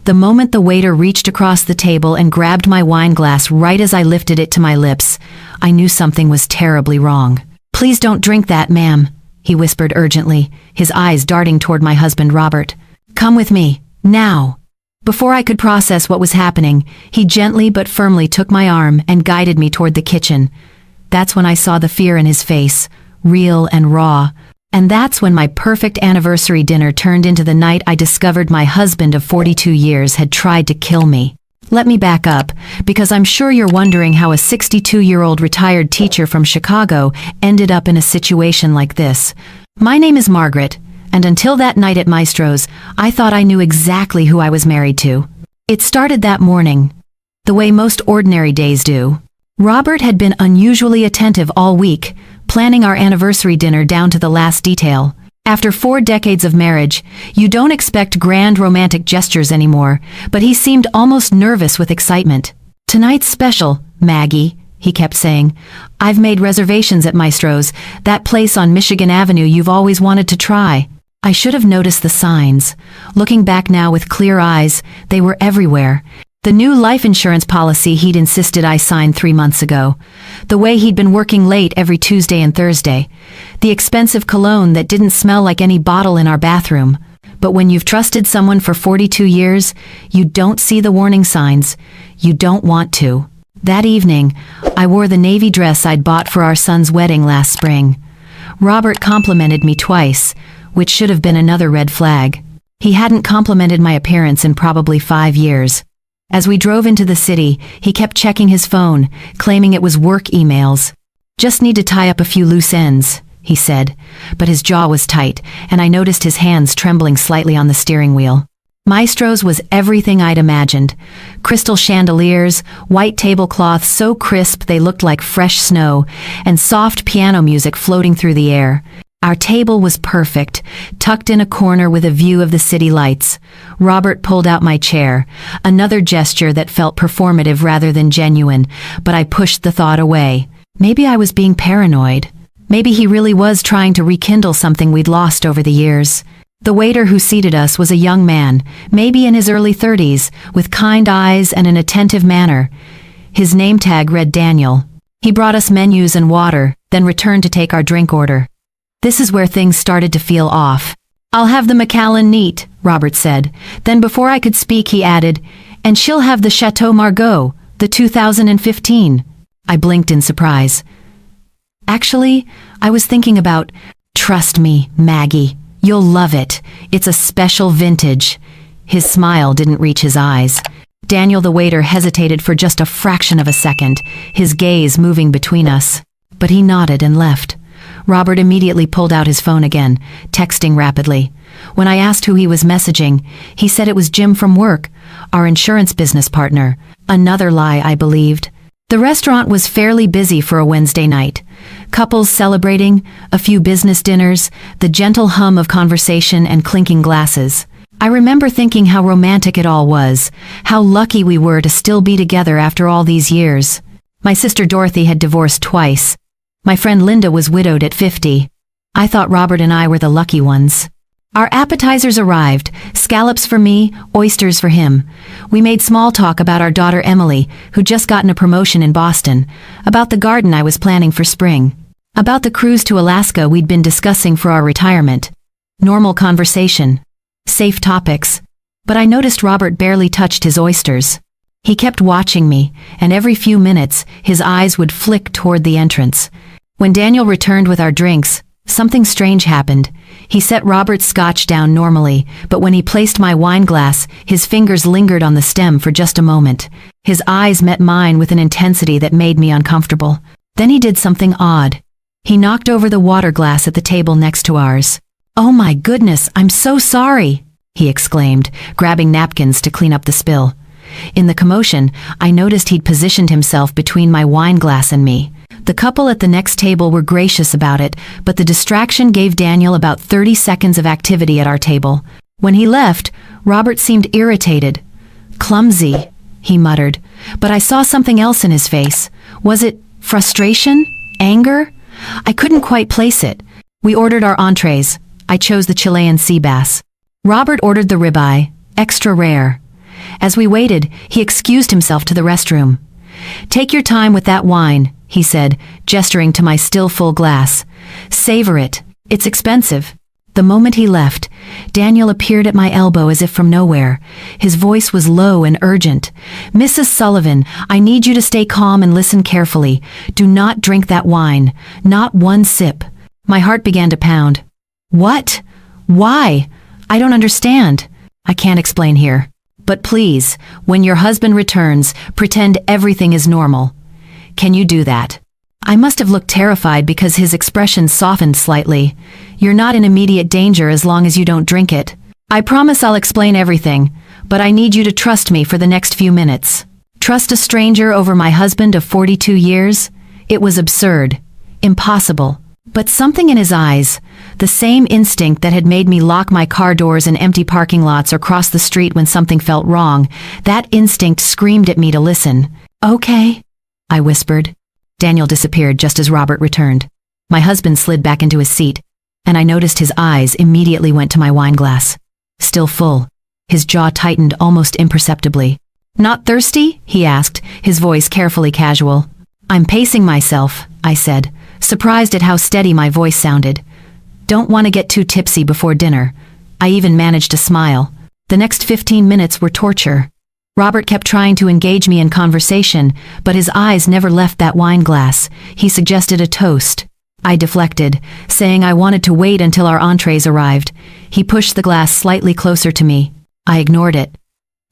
The moment the waiter reached across the table and grabbed my wine glass right as I lifted it to my lips, I knew something was terribly wrong. "Please don't drink that, ma'am," he whispered urgently, his eyes darting toward my husband Robert. "Come with me, now." Before I could process what was happening, he gently but firmly took my arm and guided me toward the kitchen. That's when I saw the fear in his face, real and raw. And that's when my perfect anniversary dinner turned into the night I discovered my husband of 42 years had tried to kill me. Let me back up, because I'm sure you're wondering how a 62-year-old retired teacher from Chicago ended up in a situation like this. My name is Margaret, and until that night at Maestro's, I thought I knew exactly who I was married to. It started that morning, the way most ordinary days do. Robert had been unusually attentive all week, planning our anniversary dinner down to the last detail. After 4 decades of marriage, you don't expect grand romantic gestures anymore, but he seemed almost nervous with excitement. "Tonight's special, Maggie," he kept saying. "I've made reservations at Maestro's, that place on Michigan Avenue you've always wanted to try." I should have noticed the signs. Looking back now with clear eyes, they were everywhere. The new life insurance policy he'd insisted I sign 3 months ago. The way he'd been working late every Tuesday and Thursday. The expensive cologne that didn't smell like any bottle in our bathroom. But when you've trusted someone for 42 years, you don't see the warning signs. You don't want to. That evening, I wore the navy dress I'd bought for our son's wedding last spring. Robert complimented me twice, which should have been another red flag. He hadn't complimented my appearance in probably 5 years. As we drove into the city, he kept checking his phone, claiming it was work emails. "Just need to tie up a few loose ends," he said, but his jaw was tight, and I noticed his hands trembling slightly on the steering wheel. Maestro's was everything I'd imagined. Crystal chandeliers, white tablecloths so crisp they looked like fresh snow, and soft piano music floating through the air. Our table was perfect, tucked in a corner with a view of the city lights. Robert pulled out my chair, another gesture that felt performative rather than genuine, but I pushed the thought away. Maybe I was being paranoid. Maybe he really was trying to rekindle something we'd lost over the years. The waiter who seated us was a young man, maybe in his early 30s, with kind eyes and an attentive manner. His name tag read Daniel. He brought us menus and water, then returned to take our drink order. This is where things started to feel off. "I'll have the Macallan neat," Robert said. Then before I could speak he added, "And she'll have the Chateau Margaux, the 2015. I blinked in surprise. "Actually, I was thinking about—" "Trust me, Maggie. You'll love it. It's a special vintage." His smile didn't reach his eyes. Daniel the waiter hesitated for just a fraction of a second, his gaze moving between us. But he nodded and left. Robert immediately pulled out his phone again, texting rapidly. When I asked who he was messaging, he said it was Jim from work, our insurance business partner. Another lie, I believed. The restaurant was fairly busy for a Wednesday night. Couples celebrating, a few business dinners, the gentle hum of conversation and clinking glasses. I remember thinking how romantic it all was, how lucky we were to still be together after all these years. My sister Dorothy had divorced twice. My friend Linda was widowed at 50. I thought Robert and I were the lucky ones. Our appetizers arrived, scallops for me, oysters for him. We made small talk about our daughter Emily, who'd just gotten a promotion in Boston, about the garden I was planning for spring, about the cruise to Alaska we'd been discussing for our retirement. Normal conversation. Safe topics. But I noticed Robert barely touched his oysters. He kept watching me, and every few minutes, his eyes would flick toward the entrance. When Daniel returned with our drinks, something strange happened. He set Robert's scotch down normally, but when he placed my wine glass, his fingers lingered on the stem for just a moment. His eyes met mine with an intensity that made me uncomfortable. Then he did something odd. He knocked over the water glass at the table next to ours. "Oh my goodness, I'm so sorry," he exclaimed, grabbing napkins to clean up the spill. In the commotion, I noticed he'd positioned himself between my wine glass and me. The couple at the next table were gracious about it, but the distraction gave Daniel about 30 seconds of activity at our table. When he left, Robert seemed irritated. "Clumsy," he muttered, but I saw something else in his face. Was it frustration? Anger? I couldn't quite place it. We ordered our entrees. I chose the Chilean sea bass. Robert ordered the ribeye, extra rare. As we waited, he excused himself to the restroom. "Take your time with that wine," he said, gesturing to my still full glass. "Savor it. It's expensive." The moment he left, Daniel appeared at my elbow as if from nowhere. His voice was low and urgent. "Mrs. Sullivan, I need you to stay calm and listen carefully. Do not drink that wine. Not one sip." My heart began to pound. "What? Why? I don't understand." "I can't explain here. But please, when your husband returns, pretend everything is normal. Can you do that?" I must have looked terrified because his expression softened slightly. "You're not in immediate danger as long as you don't drink it. I promise I'll explain everything, but I need you to trust me for the next few minutes." Trust a stranger over my husband of 42 years? It was absurd. Impossible. But something in his eyes, the same instinct that had made me lock my car doors in empty parking lots or cross the street when something felt wrong, that instinct screamed at me to listen. "Okay," I whispered. Daniel disappeared just as Robert returned. My husband slid back into his seat, and I noticed his eyes immediately went to my wine glass. Still full. His jaw tightened almost imperceptibly. "Not thirsty?" he asked, his voice carefully casual. "I'm pacing myself," I said, surprised at how steady my voice sounded. "Don't want to get too tipsy before dinner." I even managed to smile. The next 15 minutes were torture. Robert kept trying to engage me in conversation, but his eyes never left that wine glass. He suggested a toast. I deflected, saying I wanted to wait until our entrees arrived. He pushed the glass slightly closer to me. I ignored it,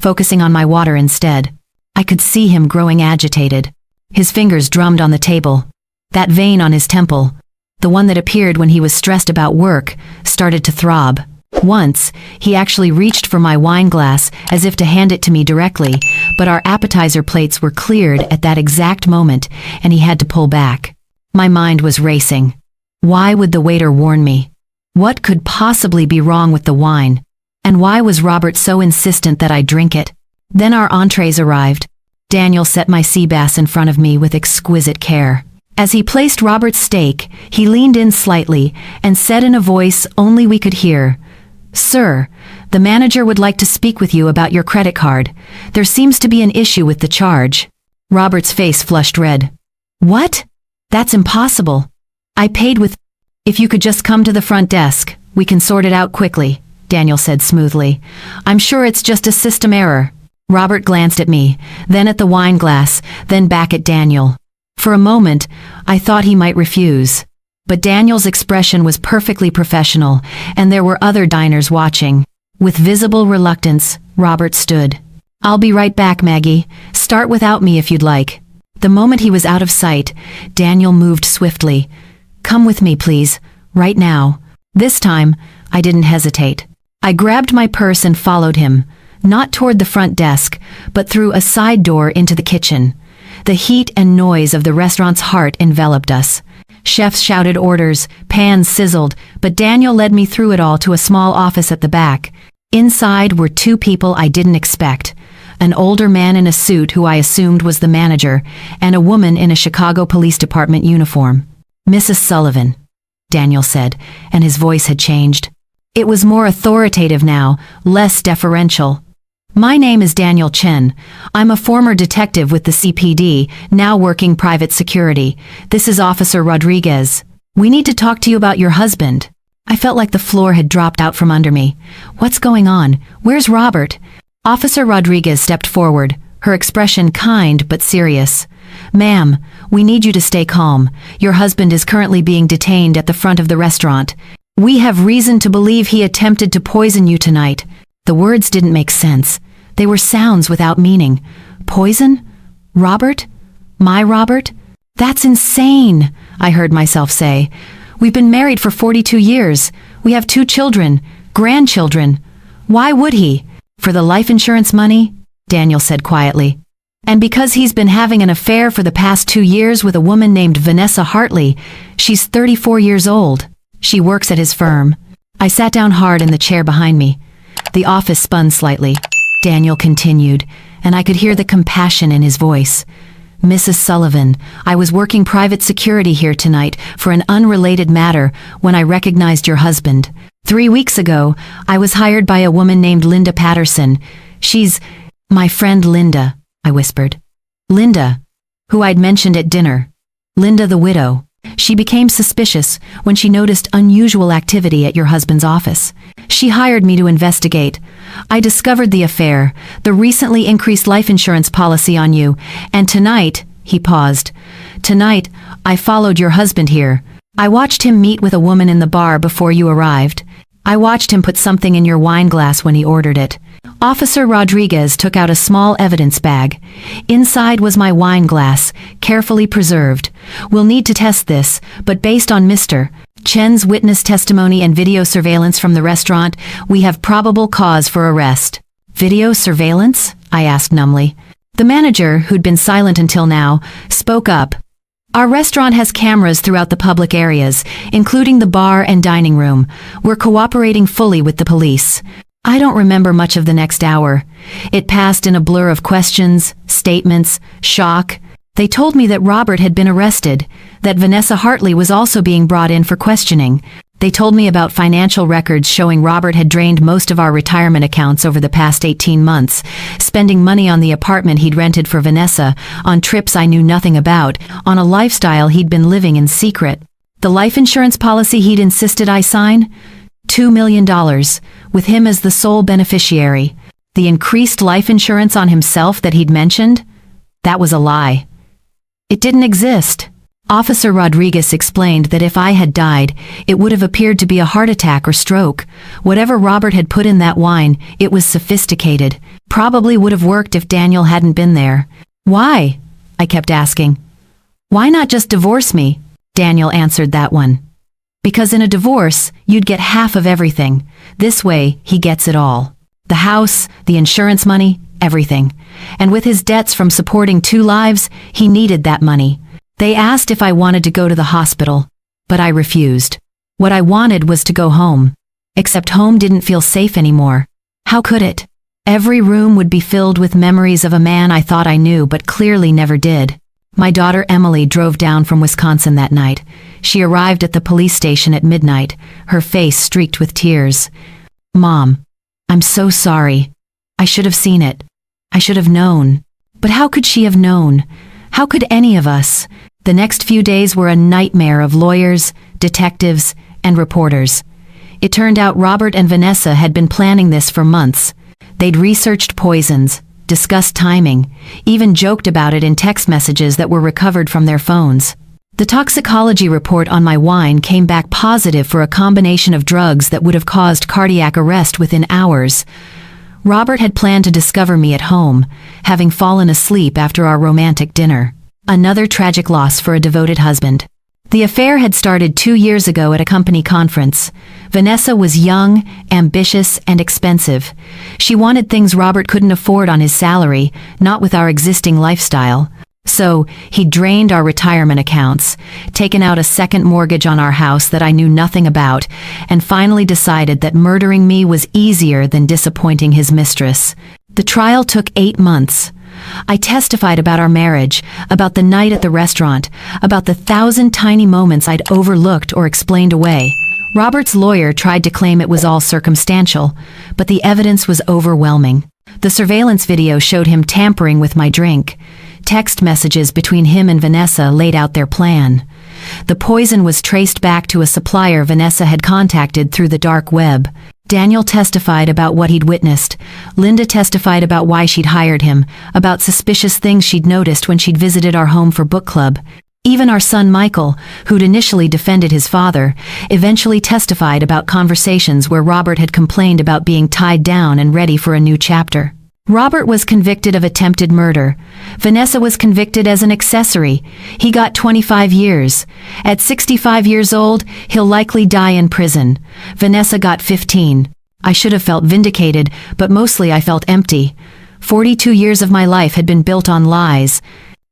focusing on my water instead. I could see him growing agitated. His fingers drummed on the table. That vein on his temple, the one that appeared when he was stressed about work, started to throb. Once, he actually reached for my wine glass as if to hand it to me directly, but our appetizer plates were cleared at that exact moment, and he had to pull back. My mind was racing. Why would the waiter warn me? What could possibly be wrong with the wine? And why was Robert so insistent that I drink it? Then our entrees arrived. Daniel set my sea bass in front of me with exquisite care. As he placed Robert's steak, he leaned in slightly and said in a voice only we could hear, "Sir, the manager would like to speak with you about your credit card. There seems to be an issue with the charge." Robert's face flushed red. "What? That's impossible. I paid with—" "If you could just come to the front desk, we can sort it out quickly," Daniel said smoothly. "I'm sure it's just a system error." Robert glanced at me, then at the wine glass, then back at Daniel. For a moment, I thought he might refuse. But Daniel's expression was perfectly professional, and there were other diners watching. With visible reluctance, Robert stood. "I'll be right back, Maggie. Start without me if you'd like." The moment he was out of sight, Daniel moved swiftly. "Come with me, please, right now." This time, I didn't hesitate. I grabbed my purse and followed him, not toward the front desk, but through a side door into the kitchen. The heat and noise of the restaurant's heart enveloped us. Chefs shouted orders, pans sizzled, but Daniel led me through it all to a small office at the back. Inside were two people I didn't expect. An older man in a suit who I assumed was the manager, and a woman in a Chicago Police Department uniform. "Mrs. Sullivan," Daniel said, and his voice had changed. It was more authoritative now, less deferential. "My name is Daniel Chen. I'm a former detective with the CPD, now working private security. This is Officer Rodriguez. We need to talk to you about your husband." I felt like the floor had dropped out from under me. What's going on? Where's Robert? Officer Rodriguez stepped forward, her expression kind but serious. "Ma'am, we need you to stay calm. Your husband is currently being detained at the front of the restaurant. We have reason to believe he attempted to poison you tonight." The words didn't make sense. They were sounds without meaning. Poison? Robert? My Robert? "That's insane," I heard myself say. "We've been married for 42 years. We have 2 children, grandchildren. Why would he? For the life insurance money?" Daniel said quietly. "And because he's been having an affair for the past 2 years with a woman named Vanessa Hartley. She's 34 years old. She works at his firm." I sat down hard in the chair behind me. The office spun slightly. Daniel continued, and I could hear the compassion in his voice. "Mrs. Sullivan, I was working private security here tonight for an unrelated matter when I recognized your husband. 3 weeks ago, I was hired by a woman named Linda Patterson. She's..." My friend Linda, I whispered. Linda, who I'd mentioned at dinner. Linda the widow. She became suspicious when she noticed unusual activity at your husband's office. She hired me to investigate. I discovered the affair, the recently increased life insurance policy on you, and tonight, he paused. Tonight, I followed your husband here. I watched him meet with a woman in the bar before you arrived. I watched him put something in your wine glass when he ordered it. Officer Rodriguez took out a small evidence bag. Inside was my wine glass, carefully preserved. We'll need to test this, but based on Mr. Chen's witness testimony and video surveillance from the restaurant, we have probable cause for arrest. Video surveillance? I asked numbly. The manager, who'd been silent until now, spoke up. Our restaurant has cameras throughout the public areas, including the bar and dining room. We're cooperating fully with the police. I don't remember much of the next hour. It passed in a blur of questions, statements, shock. They told me that Robert had been arrested, that Vanessa Hartley was also being brought in for questioning. They told me about financial records showing Robert had drained most of our retirement accounts over the past 18 months, spending money on the apartment he'd rented for Vanessa, on trips I knew nothing about, on a lifestyle he'd been living in secret. The life insurance policy he'd insisted I sign? $2 million, with him as the sole beneficiary. The increased life insurance on himself that he'd mentioned? That was a lie. It didn't exist. Officer Rodriguez explained that if I had died, it would have appeared to be a heart attack or stroke. Whatever Robert had put in that wine, it was sophisticated. Probably would have worked if Daniel hadn't been there. Why? I kept asking. Why not just divorce me? Daniel answered that one. Because in a divorce, you'd get half of everything. This way, he gets it all. The house, the insurance money, everything. And with his debts from supporting 2 lives, he needed that money. They asked if I wanted to go to the hospital, but I refused. What I wanted was to go home. Except home didn't feel safe anymore. How could it? Every room would be filled with memories of a man I thought I knew but clearly never did. My daughter Emily drove down from Wisconsin that night. She arrived at the police station at midnight, her face streaked with tears. Mom, I'm so sorry. I should have seen it. I should have known. But how could she have known? How could any of us? The next few days were a nightmare of lawyers, detectives, and reporters. It turned out Robert and Vanessa had been planning this for months. They'd researched poisons, discussed timing, even joked about it in text messages that were recovered from their phones. The toxicology report on my wine came back positive for a combination of drugs that would have caused cardiac arrest within hours. Robert had planned to discover me at home, having fallen asleep after our romantic dinner. Another tragic loss for a devoted husband. The affair had started 2 years ago at a company conference. Vanessa was young, ambitious, and expensive. She wanted things Robert couldn't afford on his salary, not with our existing lifestyle. So, he drained our retirement accounts, taken out a second mortgage on our house that I knew nothing about, and finally decided that murdering me was easier than disappointing his mistress. The trial took 8 months. I testified about our marriage, about the night at the restaurant, about the 1,000 tiny moments I'd overlooked or explained away. Robert's lawyer tried to claim it was all circumstantial, but the evidence was overwhelming. The surveillance video showed him tampering with my drink. Text messages between him and Vanessa laid out their plan. The poison was traced back to a supplier Vanessa had contacted through the dark web. Daniel testified about what he'd witnessed. Linda testified about why she'd hired him, about suspicious things she'd noticed when she'd visited our home for book club. Even our son Michael, who'd initially defended his father, eventually testified about conversations where Robert had complained about being tied down and ready for a new chapter. Robert was convicted of attempted murder. Vanessa was convicted as an accessory. He got 25 years. At 65 years old, he'll likely die in prison. Vanessa got 15. I should have felt vindicated, but mostly I felt empty. 42 years of my life had been built on lies.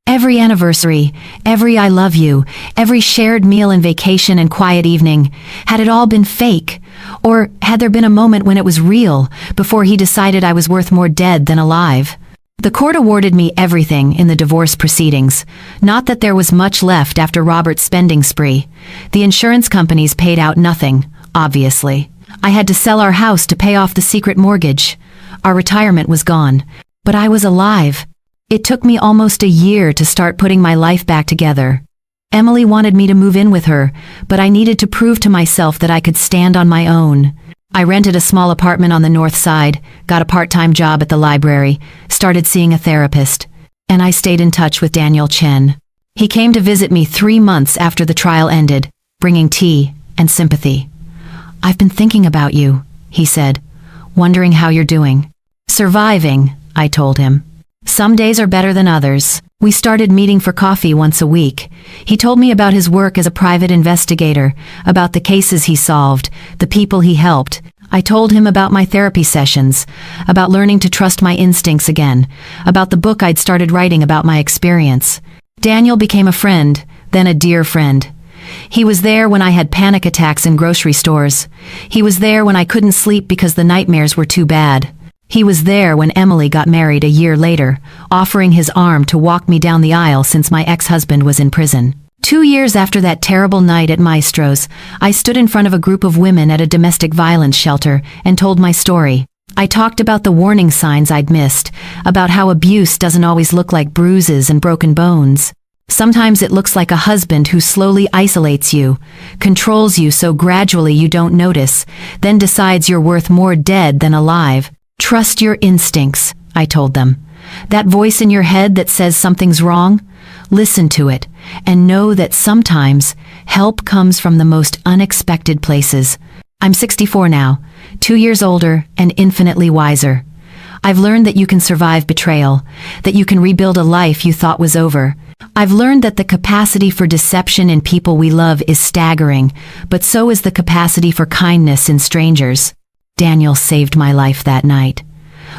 Every anniversary, every I love you, every shared meal and vacation and quiet evening, had it all been fake? Or had there been a moment when it was real, before he decided I was worth more dead than alive? The court awarded me everything in the divorce proceedings. Not that there was much left after Robert's spending spree. The insurance companies paid out nothing, obviously. I had to sell our house to pay off the secret mortgage. Our retirement was gone. But I was alive. It took me almost a year to start putting my life back together. Emily wanted me to move in with her, but I needed to prove to myself that I could stand on my own. I rented a small apartment on the north side, got a part-time job at the library, started seeing a therapist, and I stayed in touch with Daniel Chen. He came to visit me 3 months after the trial ended, bringing tea and sympathy. "I've been thinking about you," he said, "wondering how you're doing." "Surviving," I told him. "Some days are better than others." We started meeting for coffee once a week. He told me about his work as a private investigator, about the cases he solved, the people he helped. I told him about my therapy sessions, about learning to trust my instincts again, about the book I'd started writing about my experience. Daniel became a friend, then a dear friend. He was there when I had panic attacks in grocery stores. He was there when I couldn't sleep because the nightmares were too bad. He was there when Emily got married a year later, offering his arm to walk me down the aisle since my ex-husband was in prison. 2 years after that terrible night at Maestro's, I stood in front of a group of women at a domestic violence shelter and told my story. I talked about the warning signs I'd missed, about how abuse doesn't always look like bruises and broken bones. Sometimes it looks like a husband who slowly isolates you, controls you so gradually you don't notice, then decides you're worth more dead than alive. "Trust your instincts," I told them. "That voice in your head that says something's wrong, listen to it, and know that sometimes help comes from the most unexpected places." I'm 64 now, 2 years older and infinitely wiser. I've learned that you can survive betrayal, that you can rebuild a life you thought was over. I've learned that the capacity for deception in people we love is staggering, but so is the capacity for kindness in strangers. Daniel saved my life that night.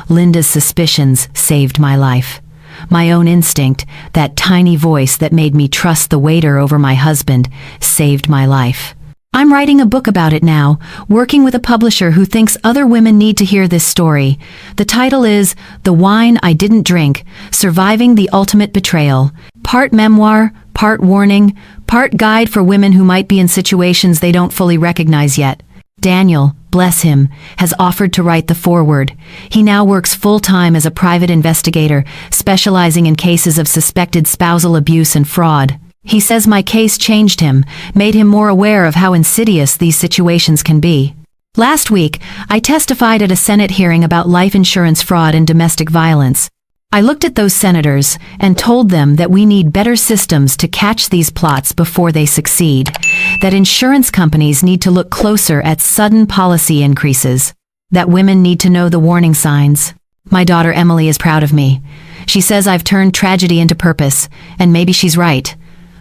Linda's suspicions saved my life. My own instinct, that tiny voice that made me trust the waiter over my husband, saved my life. I'm writing a book about it now, working with a publisher who thinks other women need to hear this story. The title is The Wine I Didn't Drink: Surviving the Ultimate Betrayal. Part memoir, part warning, part guide for women who might be in situations they don't fully recognize yet. Daniel, bless him, has offered to write the foreword. He now works full-time as a private investigator, specializing in cases of suspected spousal abuse and fraud. He says my case changed him, made him more aware of how insidious these situations can be. Last week, I testified at a Senate hearing about life insurance fraud and domestic violence. I looked at those senators and told them that we need better systems to catch these plots before they succeed, that insurance companies need to look closer at sudden policy increases, that women need to know the warning signs. My daughter Emily is proud of me. She says I've turned tragedy into purpose, and maybe she's right.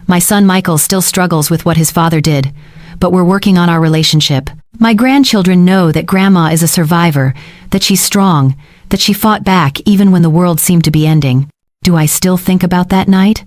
My son Michael still struggles with what his father did, but we're working on our relationship. My grandchildren know that Grandma is a survivor, that she's strong, that she fought back even when the world seemed to be ending. Do I still think about that night?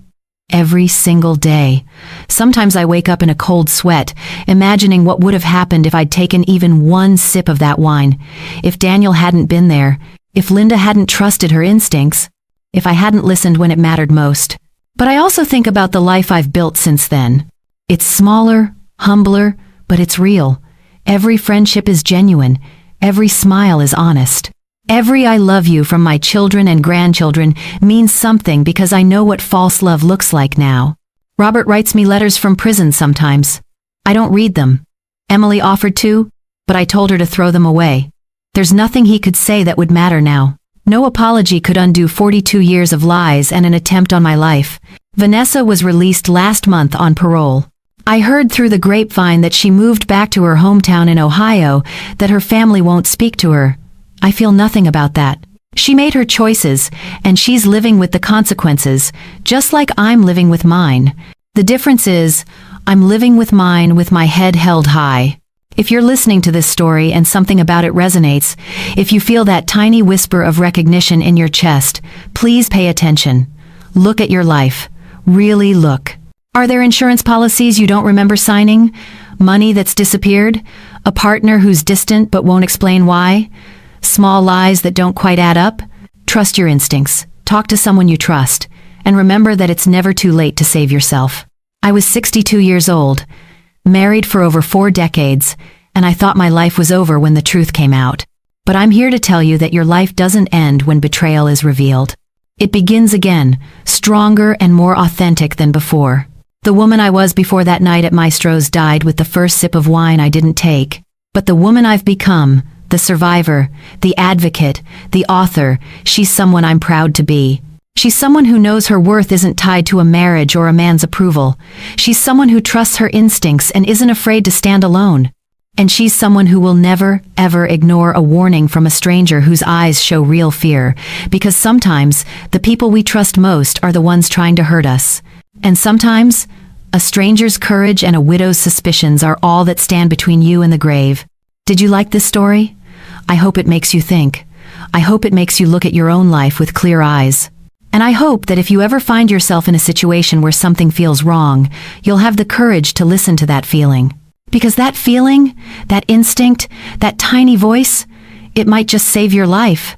Every single day. Sometimes I wake up in a cold sweat, imagining what would have happened if I'd taken even one sip of that wine, if Daniel hadn't been there, if Linda hadn't trusted her instincts, if I hadn't listened when it mattered most. But I also think about the life I've built since then. It's smaller, humbler, but it's real. Every friendship is genuine. Every smile is honest. Every I love you from my children and grandchildren means something because I know what false love looks like now. Robert writes me letters from prison sometimes. I don't read them. Emily offered to, but I told her to throw them away. There's nothing he could say that would matter now. No apology could undo 42 years of lies and an attempt on my life. Vanessa was released last month on parole. I heard through the grapevine that she moved back to her hometown in Ohio, that her family won't speak to her. I feel nothing about that. She made her choices, and she's living with the consequences, just like I'm living with mine. The difference is, I'm living with mine with my head held high. If you're listening to this story and something about it resonates, if you feel that tiny whisper of recognition in your chest, please pay attention. Look at your life. Really look. Are there insurance policies you don't remember signing? Money that's disappeared? A partner who's distant but won't explain why? Small lies that don't quite add up? Trust your instincts. Talk to someone you trust. And remember that it's never too late to save yourself. I was 62 years old, married for over 4 decades, and I thought my life was over when the truth came out. But I'm here to tell you that your life doesn't end when betrayal is revealed. It begins again, stronger and more authentic than before. The woman I was before that night at Maestro's died with the first sip of wine I didn't take. But the woman I've become, the survivor, the advocate, the author, she's someone I'm proud to be. She's someone who knows her worth isn't tied to a marriage or a man's approval. She's someone who trusts her instincts and isn't afraid to stand alone. And she's someone who will never, ever ignore a warning from a stranger whose eyes show real fear, because sometimes the people we trust most are the ones trying to hurt us. And sometimes, a stranger's courage and a widow's suspicions are all that stand between you and the grave. Did you like this story? I hope it makes you think. I hope it makes you look at your own life with clear eyes. And I hope that if you ever find yourself in a situation where something feels wrong, you'll have the courage to listen to that feeling. Because that feeling, that instinct, that tiny voice, it might just save your life.